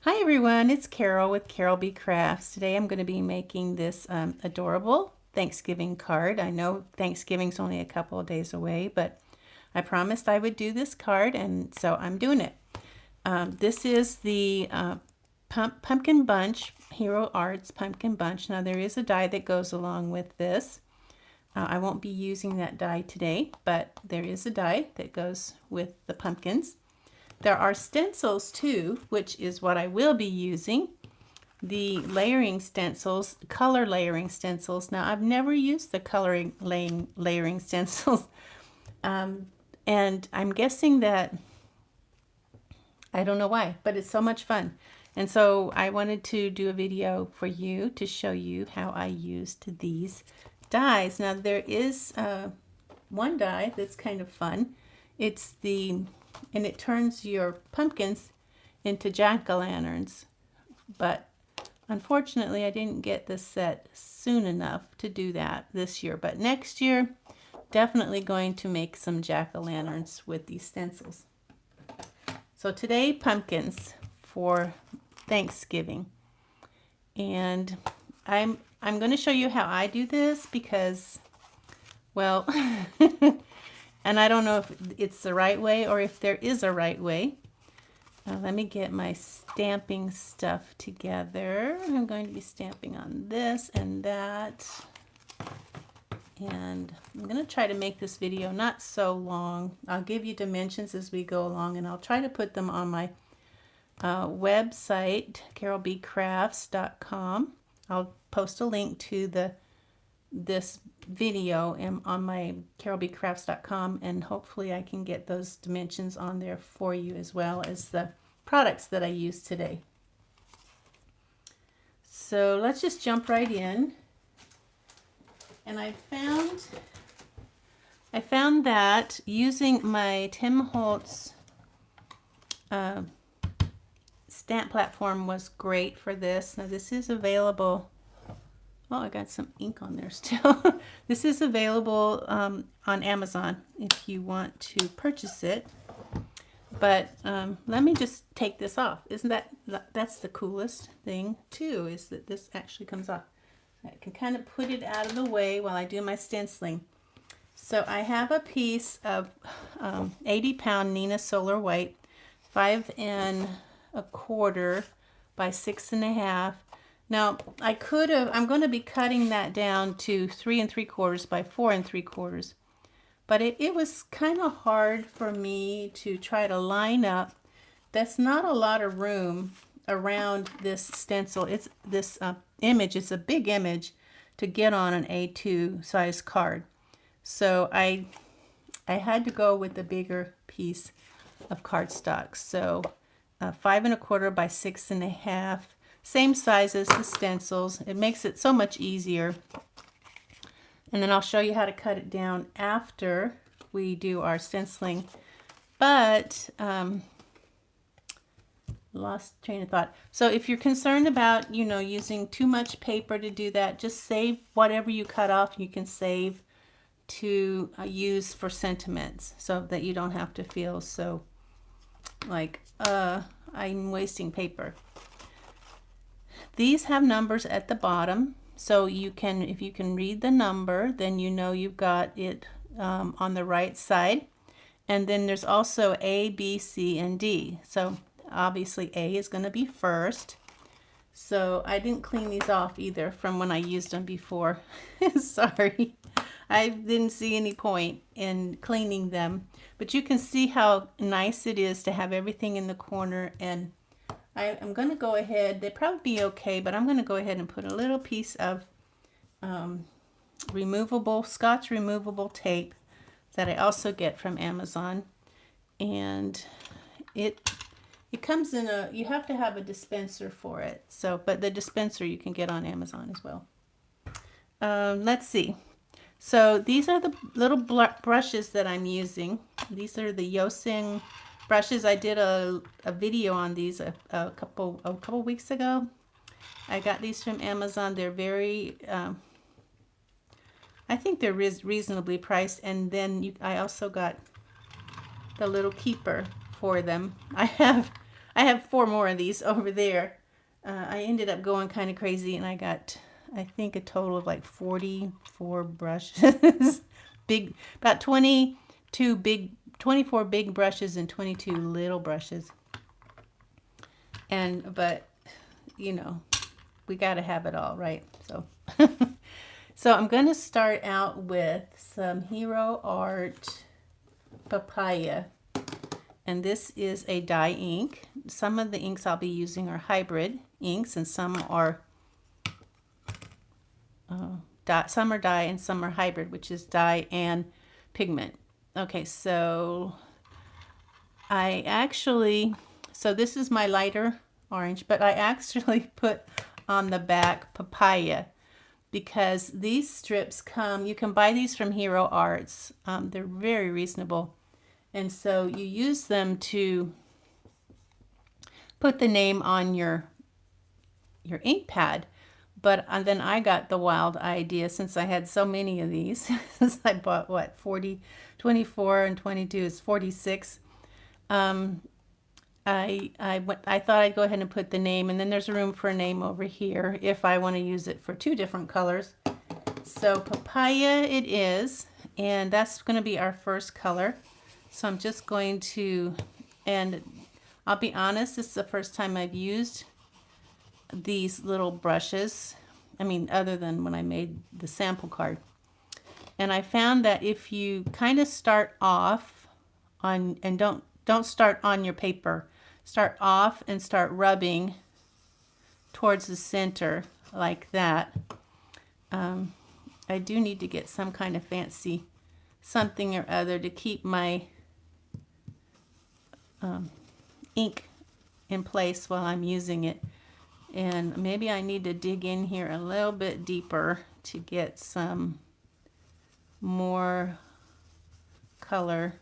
Hi everyone, it's Carol with Carolbcrafts. Today I'm going to be making this adorable Thanksgiving card. I know Thanksgiving's only a couple of days away, but I promised I would do this card, and so I'm doing it. This is the Pumpkin Bunch, Hero Arts Pumpkin Bunch. Now there is a die that goes along with this. I won't be using that die today, but there is a die that goes with the pumpkins. There are stencils too, which is what I will be using. The layering stencils, color layering stencils. Now I've never used the layering stencils. And I'm guessing that, I don't know why, but it's so much fun. And so I wanted to do a video for you to show you how I used these dies. Now there is one die that's kind of fun. And it turns your pumpkins into jack-o'-lanterns. But unfortunately, I didn't get this set soon enough to do that this year. But next year, definitely going to make some jack-o'-lanterns with these stencils. So today, pumpkins for Thanksgiving. And I'm going to show you how I do this because, well, and I don't know if it's the right way or if there is a right way. Let me get my stamping stuff together. I'm going to be stamping on this and that. And I'm going to try to make this video not so long. I'll give you dimensions as we go along, and I'll try to put them on my website, carolbcrafts.com. I'll post a link to this video on my carolbcrafts.com, and hopefully I can get those dimensions on there for you, as well as the products that I use today. So let's just jump right in. And I found that using my Tim Holtz stamp platform was great for this. Now this is available. Oh, I got some ink on there still. This is available on Amazon if you want to purchase it. But let me just take this off. That's the coolest thing too, is that this actually comes off. I can kind of put it out of the way while I do my stenciling. So I have a piece of 80-pound Neenah Solar White, 5 1/4 by 6 1/2. Now, I'm going to be cutting that down to 3 3/4 by 4 3/4. But it was kind of hard for me to try to line up. That's not a lot of room around this stencil. It's this image. It's a big image to get on an A2 size card. So I had to go with the bigger piece of cardstock. So 5 1/4 by 6 1/2. Same size as the stencils. It makes it so much easier. And then I'll show you how to cut it down after we do our stenciling. But lost train of thought. So if you're concerned about, using too much paper to do that, just save whatever you cut off. You can save to use for sentiments, so that you don't have to feel so like I'm wasting paper. These have numbers at the bottom, so if you can read the number, then you've got it on the right side. And then there's also A, B, C, and D. So obviously A is going to be first. So I didn't clean these off either from when I used them before. Sorry. I didn't see any point in cleaning them. But you can see how nice it is to have everything in the corner. And I'm going to go ahead, they'd probably be okay, but I'm going to go ahead and put a little piece of Scotch removable tape that I also get from Amazon. And it comes in you have to have a dispenser for it. So, but the dispenser you can get on Amazon as well. Let's see. So these are the little brushes that I'm using. These are the Yosing brushes. I did a video on these a couple weeks ago. I got these from Amazon. They're very, I think they're reasonably priced. And then I also got the little keeper for them. I have I have 4 more of these over there. I ended up going kind of crazy, and I got, I think, a total of like 44 brushes. Big, about 24 big brushes and 22 little brushes. But, you know, we got to have it all, right? So, so I'm going to start out with some Hero Art Papaya. And this is a dye ink. Some of the inks I'll be using are hybrid inks, and some are dye and some are hybrid, which is dye and pigment. Okay, so this is my lighter orange, but I actually put on the back papaya because these strips come, you can buy these from Hero Arts. They're very reasonable. And so you use them to put the name on your ink pad. But then I got the wild idea, since I had so many of these, since I bought, what, 24 and 22 is 46. I thought I'd go ahead and put the name, and then there's room for a name over here if I want to use it for 2 different colors. So papaya it is, and that's going to be our first color. So I'm just going to, and I'll be honest, this is the first time I've used these little brushes. I mean, other than when I made the sample card. And I found that if you kind of start off on, and don't start on your paper, start off and start rubbing towards the center like that. I do need to get some kind of fancy something or other to keep my ink in place while I'm using it. And maybe I need to dig in here a little bit deeper to get some more color.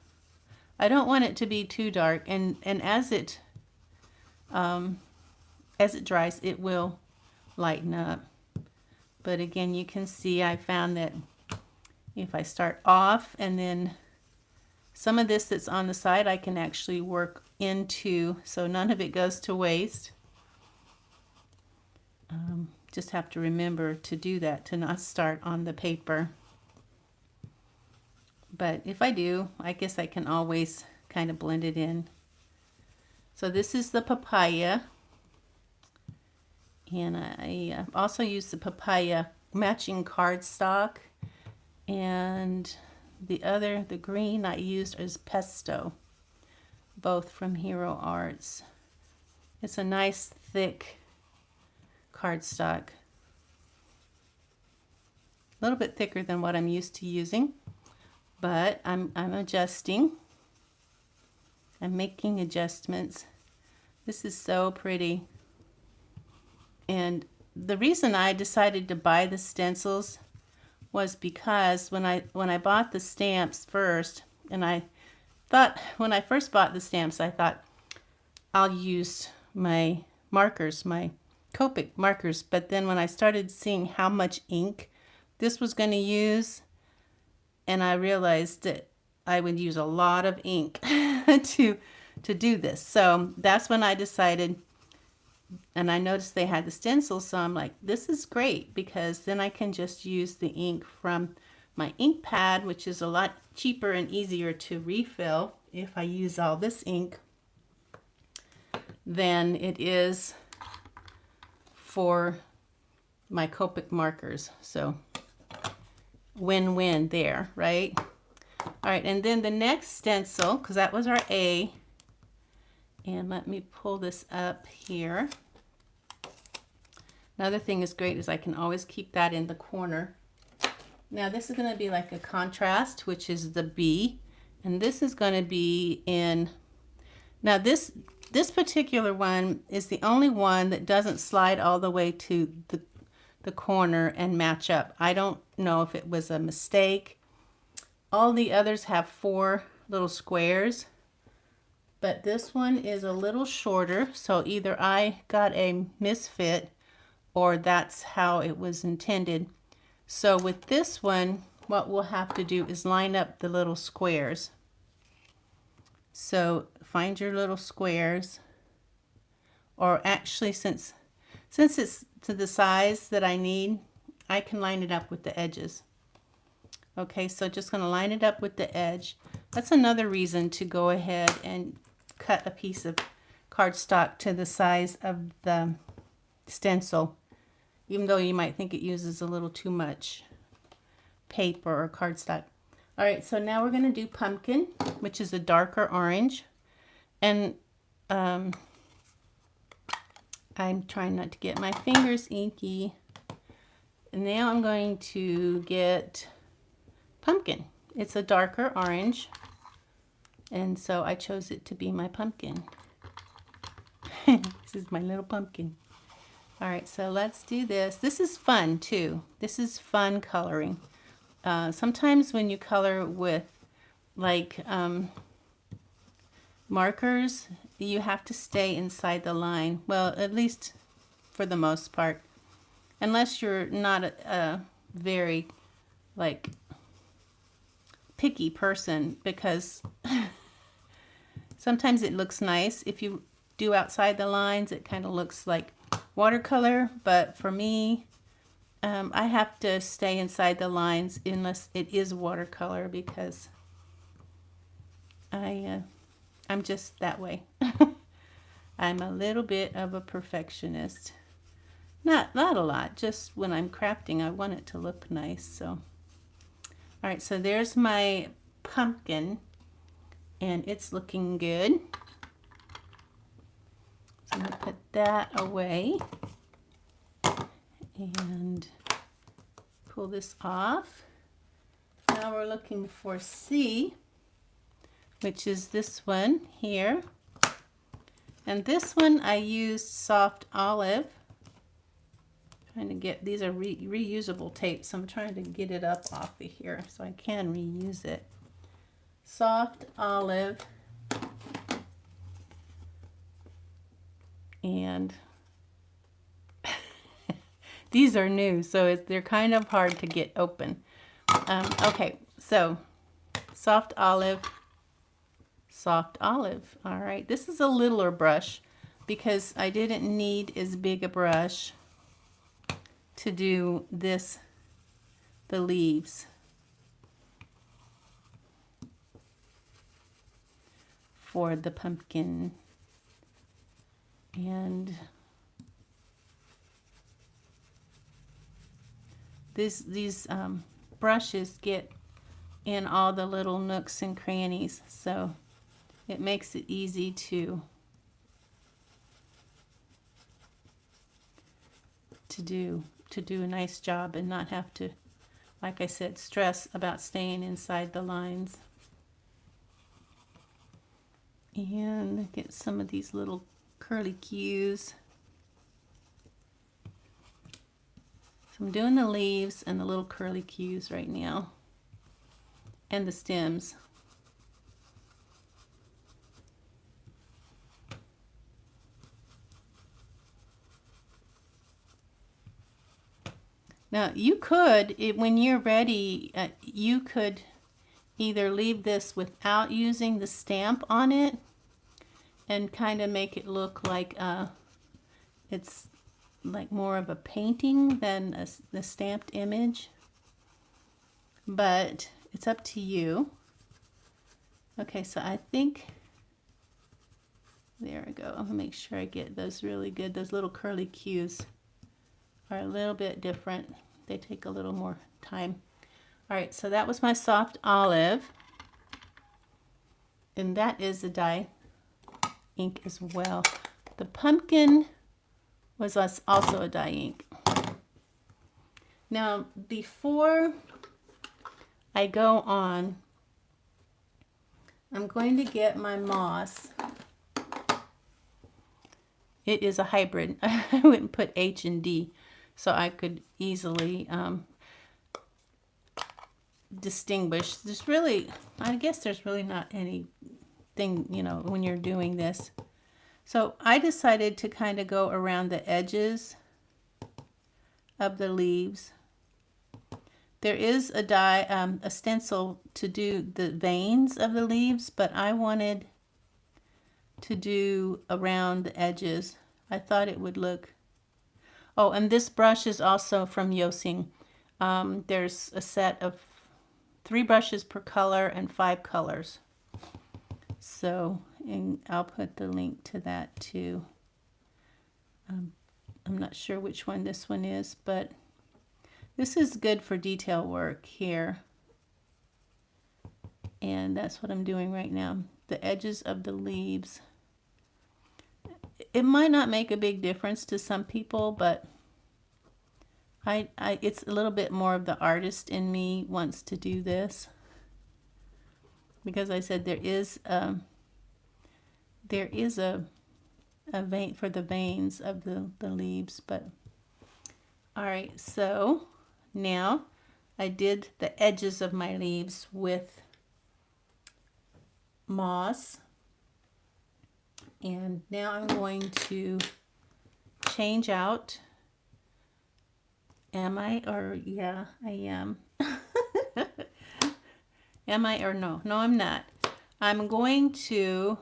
I don't want it to be too dark, and as it dries, it will lighten up. But again, you can see I found that if I start off, and then some of this that's on the side I can actually work into, so none of it goes to waste. Just have to remember to do that, to not start on the paper. But if I do, I guess I can always kind of blend it in. So this is the papaya. And I also use the papaya matching cardstock. And the green I used is pesto, both from Hero Arts. It's a nice thick cardstock, a little bit thicker than what I'm used to using, but I'm adjusting. I'm making adjustments. This is so pretty. And the reason I decided to buy the stencils was because when I bought the stamps first, and I thought, when I first bought the stamps, I thought I'll use my markers, my Copic markers. But then when I started seeing how much ink this was going to use, and I realized that I would use a lot of ink to do this. So that's when I decided, and I noticed they had the stencils, so I'm like, this is great, because then I can just use the ink from my ink pad, which is a lot cheaper and easier to refill if I use all this ink than it is for my Copic markers. So win-win there, right? All right, and then the next stencil, because that was our A, and let me pull this up here. Another thing is great is I can always keep that in the corner. Now this is going to be like a contrast, which is the B, and this is going to be in, now this particular one is the only one that doesn't slide all the way to the corner and match up. I don't know if it was a mistake. All the others have 4 little squares, but this one is a little shorter, so either I got a misfit or that's how it was intended. So with this one, what we'll have to do is line up the little squares. So find your little squares Or actually, since it's to the size that I need, I can line it up with the edges. Okay, so just going to line it up with the edge. That's another reason to go ahead and cut a piece of cardstock to the size of the stencil, even though you might think it uses a little too much paper or cardstock. All right, so now we're going to do pumpkin, which is a darker orange. And I'm trying not to get my fingers inky. And now I'm going to get pumpkin. It's a darker orange. And so I chose it to be my pumpkin. This is my little pumpkin. All right, so let's do this. This is fun too. This is fun coloring. Sometimes when you color with like markers, you have to stay inside the line. Well, at least for the most part. Unless you're not a very like picky person, because sometimes it looks nice. If you do outside the lines, it kind of looks like watercolor, but for me, I have to stay inside the lines unless it is watercolor, because I'm just that way. I'm a little bit of a perfectionist. Not a lot, just when I'm crafting, I want it to look nice. So, all right, so there's my pumpkin, and it's looking good. So I'm going to put that away and pull this off. Now we're looking for C, which is this one here. And this one I used soft olive. Trying to get, these are reusable tapes, so I'm trying to get it up off of here so I can reuse it. Soft olive. And these are new, so they're kind of hard to get open. Okay, so soft olive, soft olive. All right, this is a littler brush because I didn't need as big a brush to do this, the leaves. For the pumpkin. And these brushes get in all the little nooks and crannies, so it makes it easy to do a nice job and not have to, like I said, stress about staying inside the lines. And get some of these little curly cues. So I'm doing the leaves and the little curly cues right now, and the stems. Now you could, when you're ready, you could either leave this without using the stamp on it and kind of make it look like it's like more of a painting than the stamped image, but it's up to you. Okay, so I think, there we go. I'm gonna make sure I get those really good. Those little curly cues are a little bit different. They take a little more time. All right, so that was my soft olive, and that is a dye ink as well. The pumpkin was also a dye ink. Now, before I go on, I'm going to get my moss. It is a hybrid. I wouldn't put H and D, so I could easily distinguish. There's really, I guess there's really not anything, you know, when you're doing this. So I decided to kind of go around the edges of the leaves. There is a die, a stencil to do the veins of the leaves, but I wanted to do around the edges. I thought it would look. Oh, and this brush is also from Yosing. There's a set of 3 brushes per color and 5 colors. So, and I'll put the link to that too. I'm not sure which one this one is, but this is good for detail work here. And that's what I'm doing right now. The edges of the leaves. It might not make a big difference to some people, but it's a little bit more of the artist in me wants to do this, because I said there is a vein for the veins of the leaves. But all right, so now I did the edges of my leaves with moss, and now I'm going to change out. Am I? Or yeah, I am. Am I or no? No, I'm not. I'm going to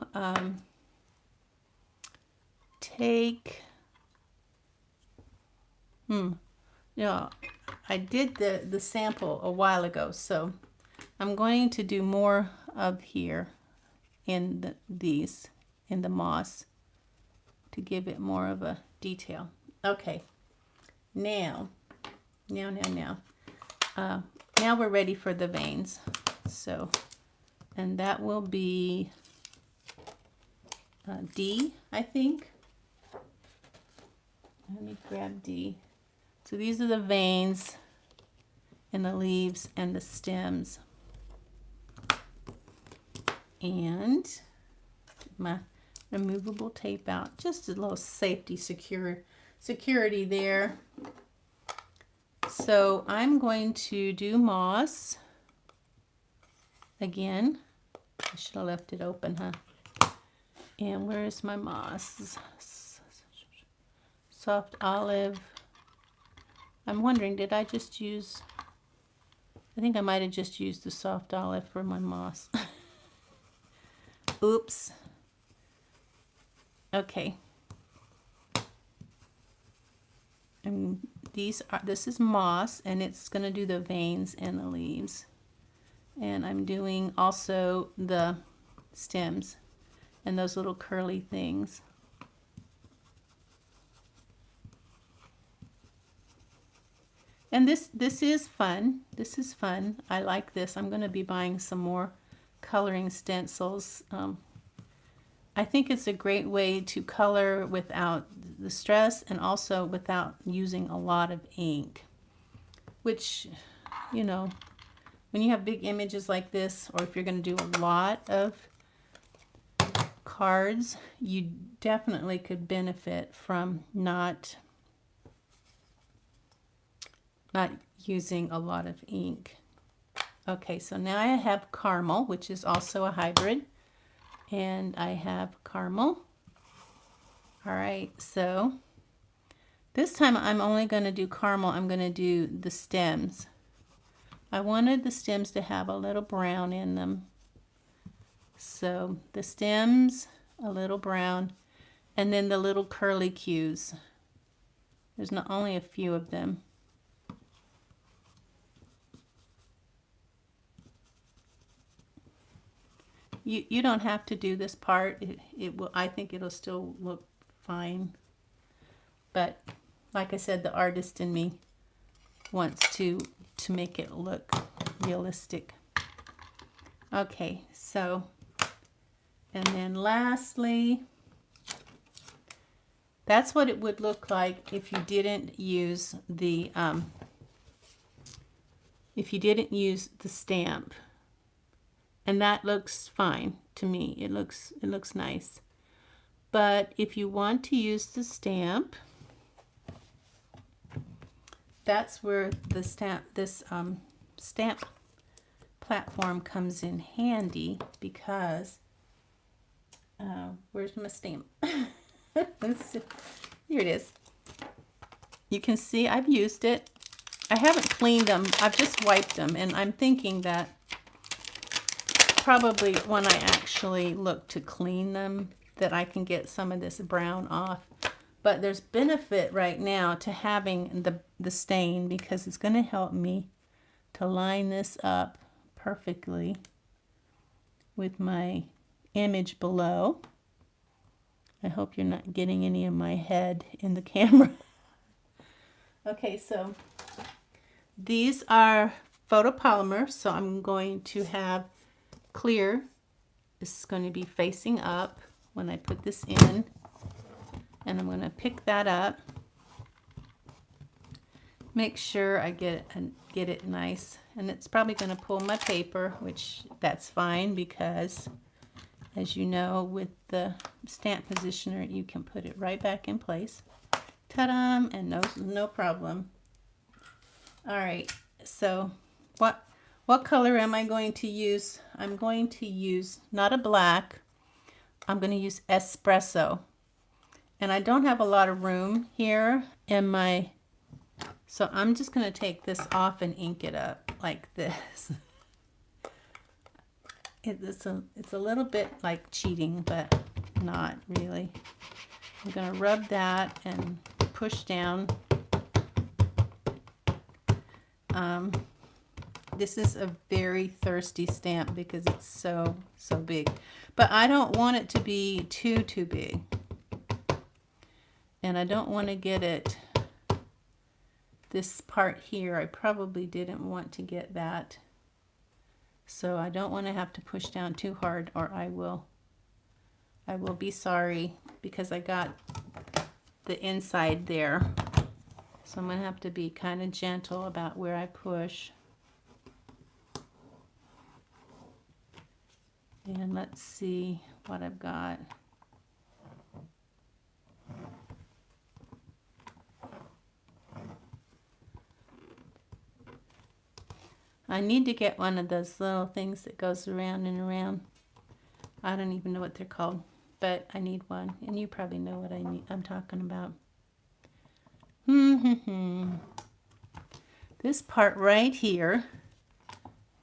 take, yeah, I did the sample a while ago, so I'm going to do more of here in these in the moss to give it more of a detail. Okay, now we're ready for the veins. So, and that will be D, I think. Let me grab D. So these are the veins and the leaves and the stems. And my removable tape out, just a little safety security there. So I'm going to do moss again. I should have left it open, huh? And where is my moss? Soft olive. I'm wondering, did I just use, I think I might have just used the soft olive for my moss. Oops. Okay. And this is moss, and it's going to do the veins and the leaves. And I'm doing also the stems and those little curly things. And this is fun. This is fun. I like this. I'm going to be buying some more coloring stencils. I think it's a great way to color without the stress and also without using a lot of ink, which, you know, when you have big images like this, or if you're going to do a lot of cards, you definitely could benefit from not using a lot of ink. Okay, so now I have caramel, which is also a hybrid, and I have caramel. All right, so this time I'm only going to do caramel. I'm going to do the stems. I wanted the stems to have a little brown in them. So the stems, a little brown, and then the little curly cues. There's not only a few of them. You don't have to do this part. It will. I think it'll still look fine. But like I said, the artist in me wants to make it look realistic. Okay, so, and then lastly, that's what it would look like if you didn't use the stamp. And that looks fine to me. It looks nice. But if you want to use the stamp, that's where the stamp platform comes in handy, because where's my stamp? Here it is. You can see I've used it. I haven't cleaned them. I've just wiped them, and I'm thinking that probably when I actually look to clean them, that I can get some of this brown off. But there's benefit right now to having the stain because it's going to help me to line this up perfectly with my image below. I hope you're not getting any of my head in the camera. Okay, so these are photopolymer, so I'm going to have clear. This is going to be facing up when I put this in, and I'm going to pick that up. Make sure I get it nice, and it's probably going to pull my paper, which that's fine because, as you know, with the stamp positioner, you can put it right back in place. Ta-da! And no problem. All right, so what color am I going to use? I'm going to use not a black. I'm going to use espresso. And I don't have a lot of room here in my, so I'm just going to take this off and ink it up like this. It's a little bit like cheating, but not really. I'm going to rub that and push down. This is a very thirsty stamp because it's so big, but I don't want it to be too big, and I don't want to get it, this part here, I probably didn't want to get that, so I don't want to have to push down too hard, or I will be sorry because I got the inside there. So I'm going to have to be kind of gentle about where I push. And let's see what I've got. I need to get one of those little things that goes around and around. I don't even know what they're called, but I need one. And you probably know what I'm talking about. This part right here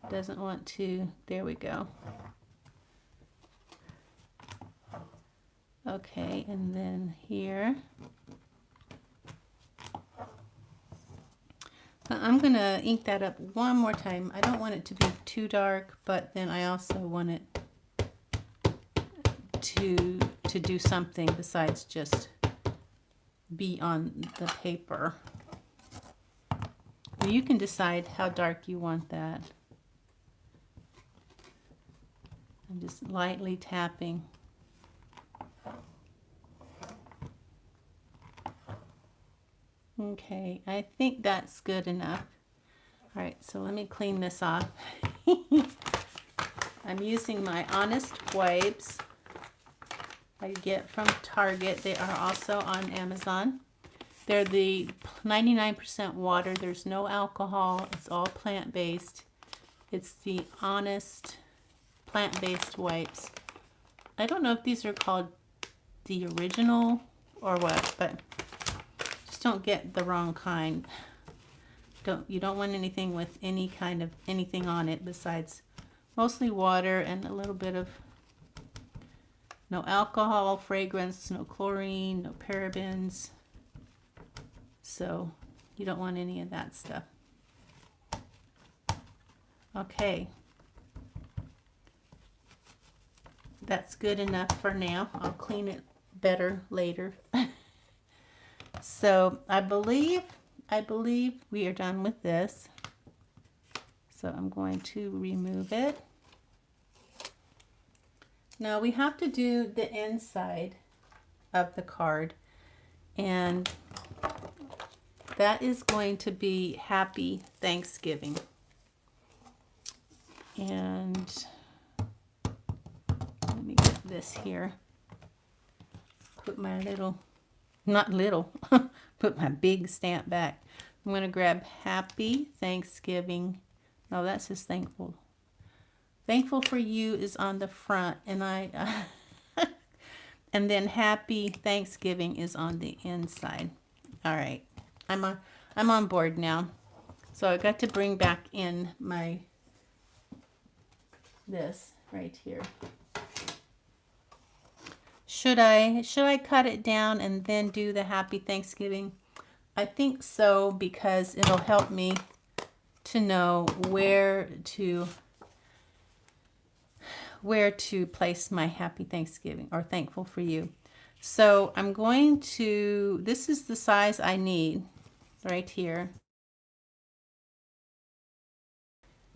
doesn't want to, there we go. Okay, and then here. I'm going to ink that up one more time. I don't want it to be too dark, but then I also want it to do something besides just be on the paper. You can decide how dark you want that. I'm just lightly tapping. Okay, I think that's good enough. All right, so let me clean this off. I'm using my Honest wipes I get from Target. They are also on Amazon. They're the 99% water. There's no alcohol. It's all plant-based. It's the Honest plant-based wipes. I don't know if these are called the original or what, but just don't get the wrong kind. You don't want anything with any kind of anything on it besides mostly water and a little bit of no alcohol, fragrance, no chlorine, no parabens. So you don't want any of that stuff. Okay. That's good enough for now. I'll clean it better later. So I believe we are done with this. So I'm going to remove it. Now we have to do the inside of the card, and that is going to be Happy Thanksgiving. And let me get this here. Put my little, not little, put my big stamp back. I'm going to grab Happy Thanksgiving. No, that's just thankful. Thankful for you is on the front, and and then Happy Thanksgiving is on the inside. All right, I'm on board now. So I got to bring back in this right here. Should I cut it down and then do the Happy Thanksgiving? I think so, because it'll help me to know where to place my Happy Thanksgiving or Thankful for You. So I'm going to, this is the size I need right here.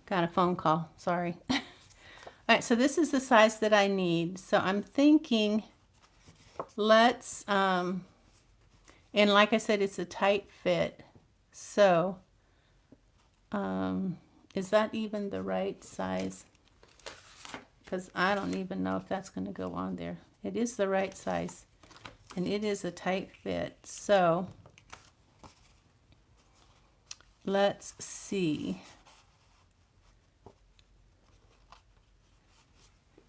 Got a phone call, sorry. All right, so this is the size that I need. So I'm thinking, let's, and like I said, it's a tight fit. So, is that even the right size? Because I don't even know if that's going to go on there. It is the right size, and it is a tight fit. So, let's see.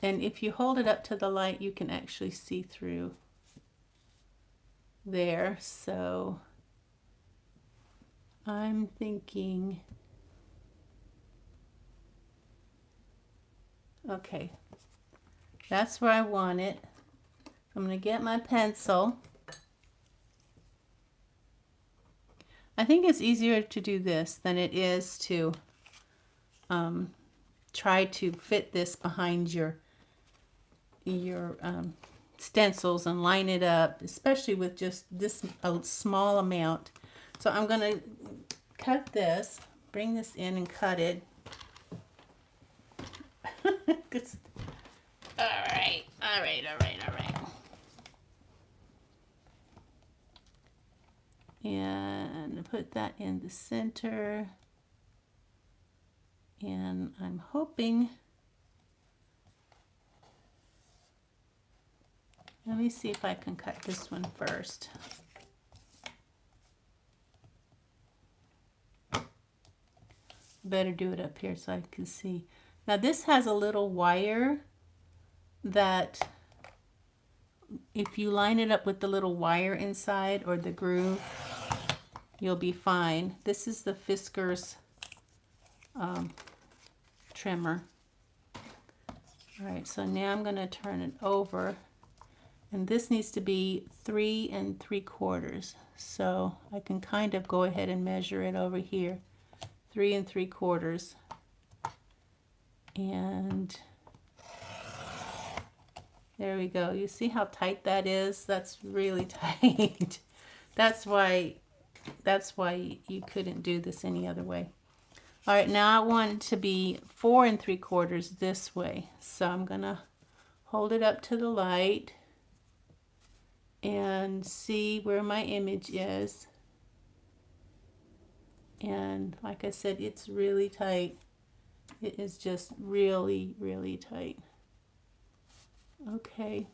And if you hold it up to the light, you can actually see through there. So I'm thinking, okay, that's where I want it. I'm going to get my pencil. I think it's easier to do this than it is to try to fit this behind your stencils and line it up, especially with just this a small amount. So I'm going to cut this, bring this in and cut it. All right. And put that in the center. And I'm hoping, let me see if I can cut this one first. Better do it up here so I can see. Now this has a little wire that if you line it up with the little wire inside or the groove, you'll be fine. This is the Fiskars trimmer. All right, so now I'm going to turn it over, and this needs to be 3 3/4. So I can kind of go ahead and measure it over here, 3 3/4. And there we go. You see how tight that is? That's really tight. That's why you couldn't do this any other way. All right, now I want it to be 4 3/4 this way. So I'm gonna hold it up to the light and see where my image is. And like I said, it's really tight. It is just really, really tight. Okay.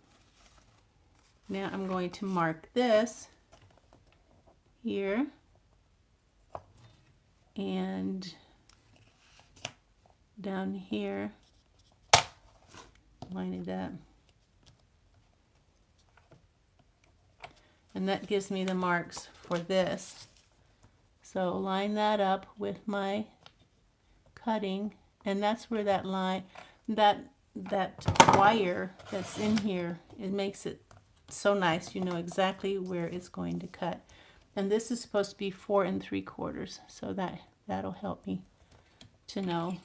Now I'm going to mark this here and down here, line it up. And that gives me the marks for this. So line that up with my cutting, and that's where that line, that wire that's in here, it makes it so nice. You know exactly where it's going to cut. And this is supposed to be 4 3/4, so that'll help me to know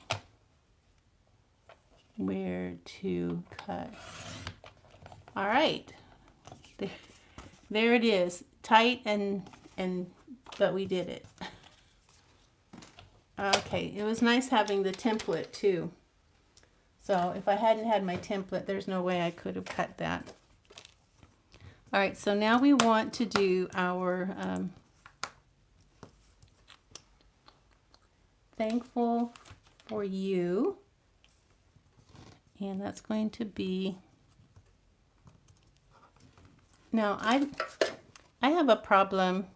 where to cut. All right, there it is, tight but we did it. Okay, it was nice having the template too. So if I hadn't had my template, there's no way I could have cut that. All right, so now we want to do our Thankful for You. And that's going to be, now I have a problem,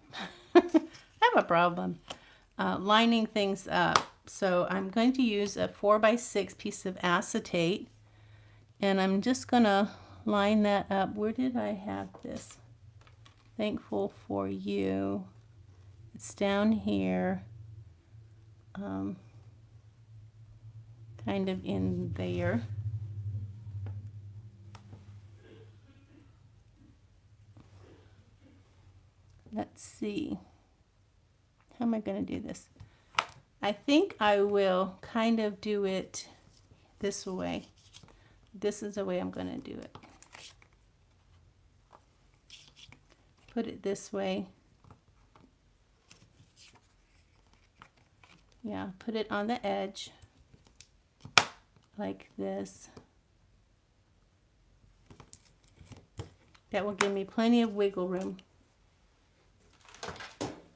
lining things up. So I'm going to use a 4x6 piece of acetate, and I'm just gonna line that up. Where did I have this? Thankful for You. It's down here, kind of in there. let's see. How am I going to do this? I think I will kind of do it this way. This is the way I'm going to do it. Put it this way. Yeah, put it on the edge like this. That will give me plenty of wiggle room.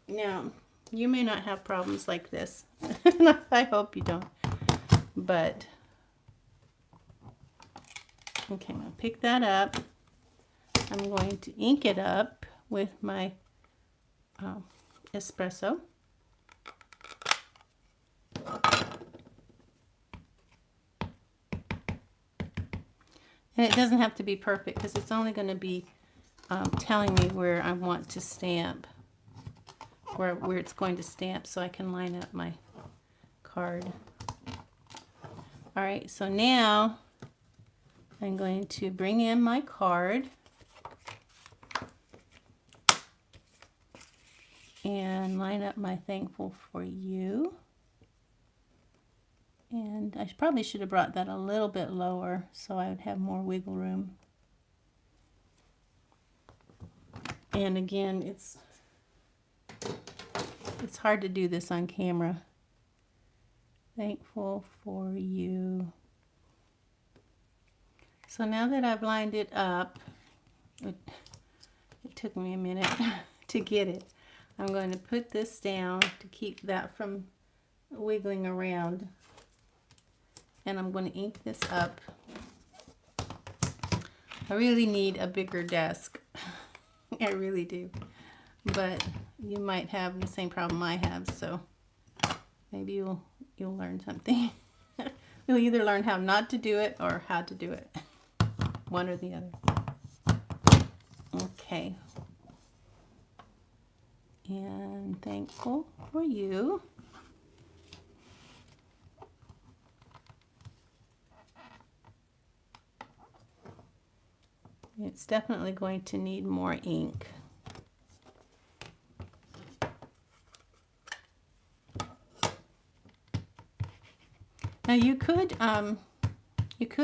Now, you may not have problems like this. I hope you don't. But, okay, I'll pick that up. I'm going to ink it up with my espresso. And it doesn't have to be perfect because it's only going to be telling me where I want to stamp, where it's going to stamp, so I can line up my card. All right, so now I'm going to bring in my card and line up my thankful for you. And I probably should have brought that a little bit lower so I would have more wiggle room. And again, it's hard to do this on camera. Thankful for you. So now that I've lined it up, it took me a minute to get it. I'm going to put this down to keep that from wiggling around. And I'm going to ink this up. I really need a bigger desk. I really do. But you might have the same problem I have, so maybe you'll learn something. You'll either learn how not to do it or how to do it. One or the other. Okay. And thankful for you. It's definitely going to need more ink. Now you could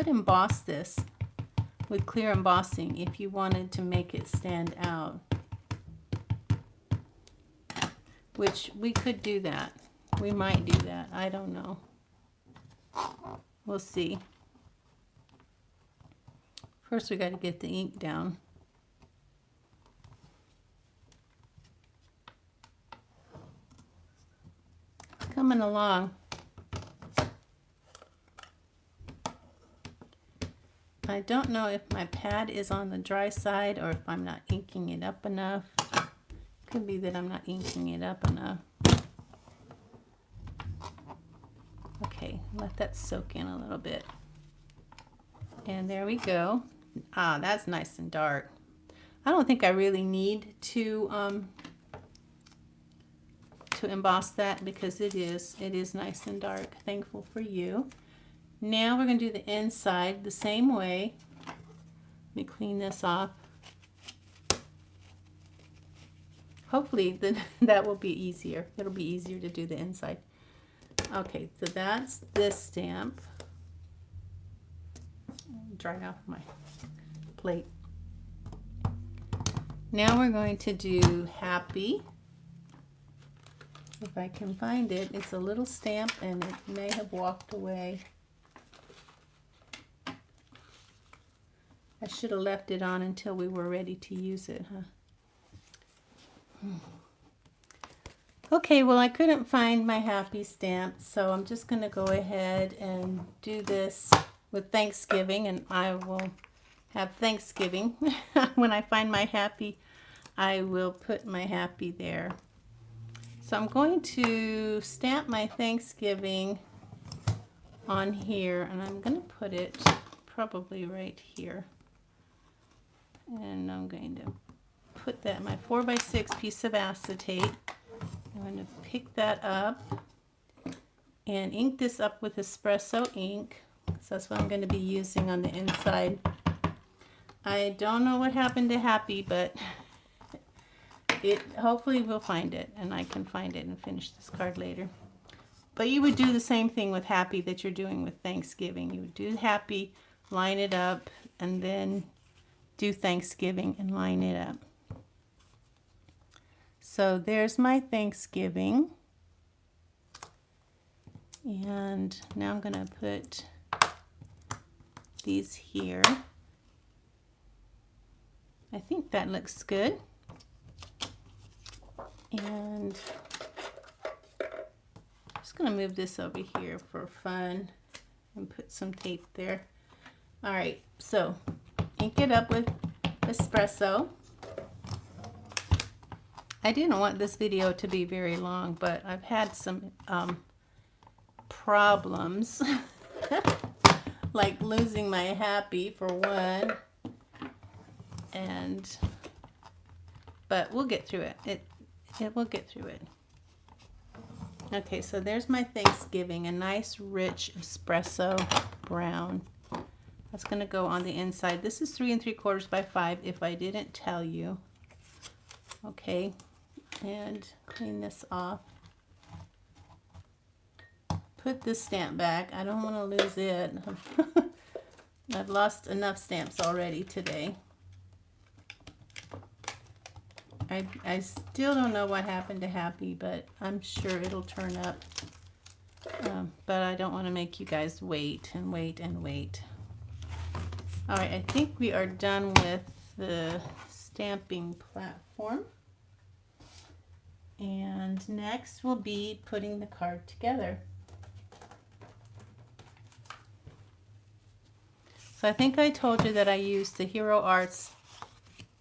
emboss this with clear embossing if you wanted to make it stand out. Which we could do that. We might do that. I don't know. We'll see. First, we got to get the ink down. Coming along. I don't know if my pad is on the dry side or if I'm not inking it up enough. Could be that I'm not inking it up enough. Okay, let that soak in a little bit. And there we go. Ah, that's nice and dark. I don't think I really need to emboss that because it is nice and dark. Thankful for you. Now we're going to do the inside the same way. Let me clean this off. Hopefully that will be easier. It'll be easier to do the inside. Okay, so that's this stamp. Dry off my plate. Now we're going to do happy. If I can find it, it's a little stamp and it may have walked away. I should have left it on until we were ready to use it, huh? Okay, well I couldn't find my happy stamp, so I'm just going to go ahead and do this with Thanksgiving, and I will have Thanksgiving. When I find my happy, I will put my happy there. So I'm going to stamp my Thanksgiving on here, and I'm going to put it probably right here. And I'm going to put that in my 4x6 piece of acetate. I'm going to pick that up and ink this up with espresso ink. So that's what I'm going to be using on the inside. I don't know what happened to Happy, but hopefully we'll find it, and I can find it and finish this card later. But you would do the same thing with happy that you're doing with Thanksgiving. You would do happy, line it up, and then do Thanksgiving and line it up. So there's my Thanksgiving. And now I'm going to put these here. I think that looks good. And I'm just going to move this over here for fun and put some tape there. All right, so ink it up with espresso. I didn't want this video to be very long, but I've had some problems like losing my happy for one, but we'll get through it. We'll get through it. Okay, so there's my Thanksgiving, a nice rich espresso brown. That's going to go on the inside. This is 3 3/4 by 5 if I didn't tell you. Okay, and clean this off. Put this stamp back. I don't want to lose it. I've lost enough stamps already today. I still don't know what happened to Happy, but I'm sure it'll turn up. But I don't want to make you guys wait and wait and wait. All right, I think we are done with the stamping platform. And next will be putting the card together. So I think I told you that I used the Hero Arts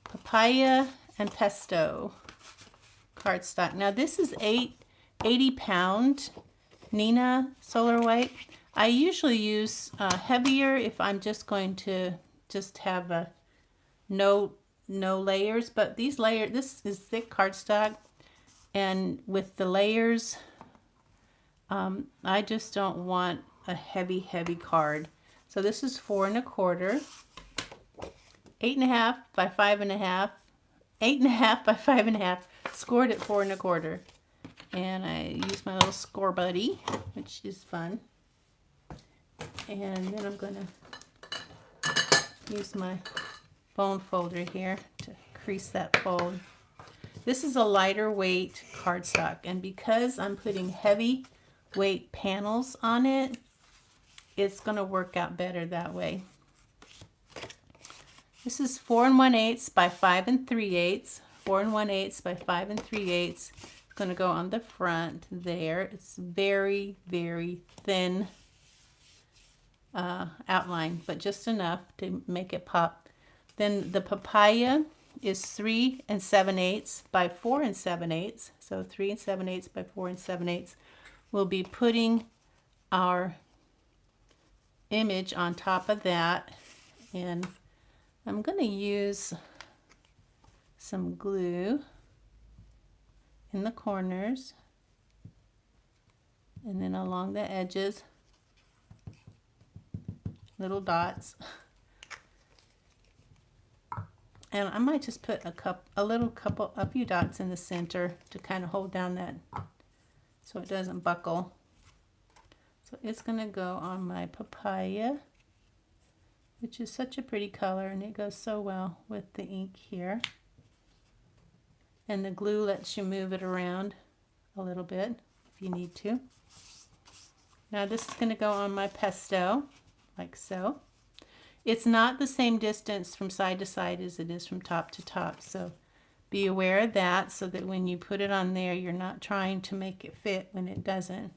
Papaya and Pesto cardstock. Now this is 80 pound Nina Solar White. I usually use heavier if I'm just going to have a no layers, but this is thick cardstock, and with the layers I just don't want a heavy card. So this is 4 1/4, 8.5 by 5.5, 8.5 by 5.5, scored at 4 1/4. And I use my little score buddy, which is fun. And then I'm going to use my bone folder here to crease that fold. This is a lighter weight cardstock, and because I'm putting heavy weight panels on it, it's going to work out better that way. This is 4 1/8 by 5 3/8, 4 1/8 by 5 3/8. It's going to go on the front there. It's very, very thin outline, but just enough to make it pop. Then the papaya is 3 7/8 by 4 7/8. So 3 7/8 by 4 7/8. We'll be putting our image on top of that, and I'm going to use some glue in the corners and then along the edges, little dots. And I might just put a few dots in the center to kind of hold down that so it doesn't buckle. So it's going to go on my papaya, which is such a pretty color, and it goes so well with the ink here. And the glue lets you move it around a little bit if you need to. Now this is going to go on my pesto, like so. It's not the same distance from side to side as it is from top to top, so be aware of that, so that when you put it on there, you're not trying to make it fit when it doesn't.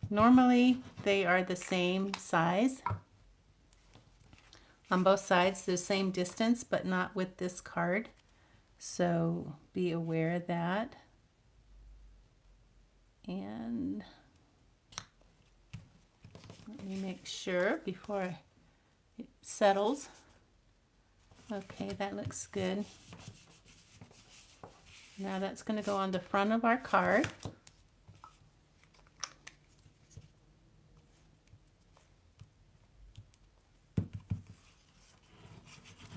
Normally they are the same size on both sides, the same distance, but not with this card. So be aware of that. And let me make sure before it settles. Okay, that looks good. Now that's going to go on the front of our card.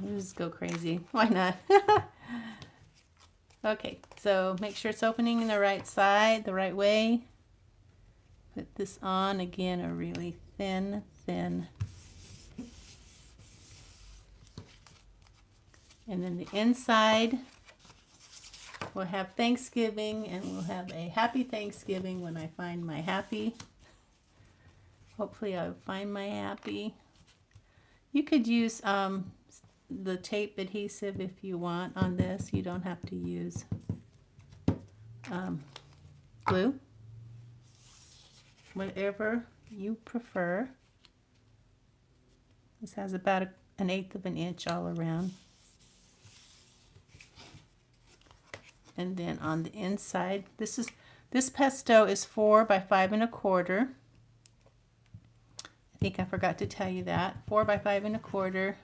Let's go crazy. Why not? Okay, so make sure it's opening in the right side, the right way. Put this on again, a really thin. And then the inside, we'll have Thanksgiving, and we'll have a happy Thanksgiving when I find my happy. Hopefully I'll find my happy. You could use the tape adhesive if you want on this. You don't have to use glue. Whatever you prefer. This has about an 1/8 of an inch all around. And then on the inside, this pesto is 4 by 5 1/4. I think I forgot to tell you that. 4 by 5 1/4.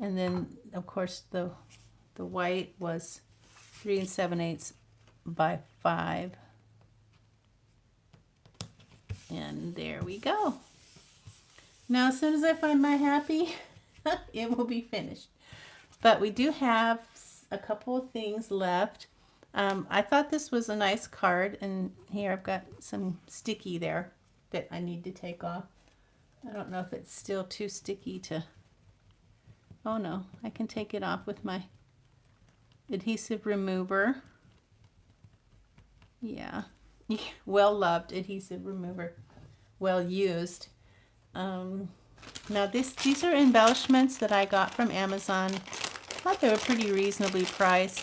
And then of course the white was 3 7/8 by 5. And there we go. Now as soon as I find my happy, it will be finished. But we do have a couple of things left. I thought this was a nice card, and here I've got some sticky there that I need to take off. I don't know if it's still too sticky to... Oh no, I can take it off with my adhesive remover. Yeah, well loved adhesive remover, well used. Now these are embellishments that I got from Amazon. I thought they were pretty reasonably priced,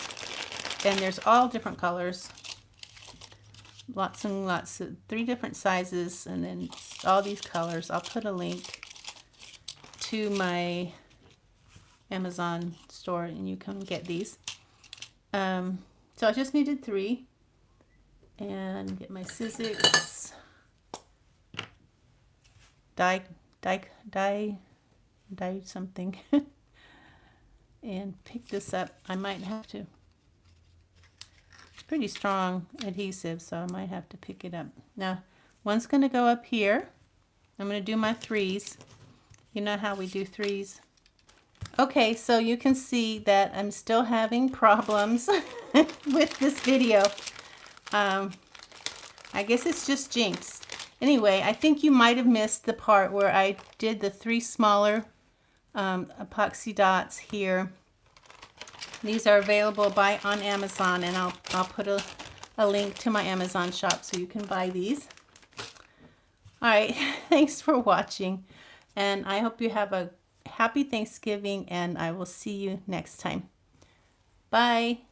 and there's all different colors, lots and lots of 3 different sizes, and then all these colors. I'll put a link to my Amazon store and you can get these. So I just needed 3, and get my scissors, die something, and pick this up. I might have to. It's pretty strong adhesive, so I might have to pick it up. Now, one's going to go up here. I'm going to do my 3s. You know how we do 3s. Okay, so you can see that I'm still having problems with this video. I guess it's just jinx. Anyway, I think you might have missed the part where I did the 3 smaller epoxy dots here. These are available on Amazon, and I'll put a link to my Amazon shop so you can buy these. All right, thanks for watching, and I hope you have a happy Thanksgiving, and I will see you next time. Bye.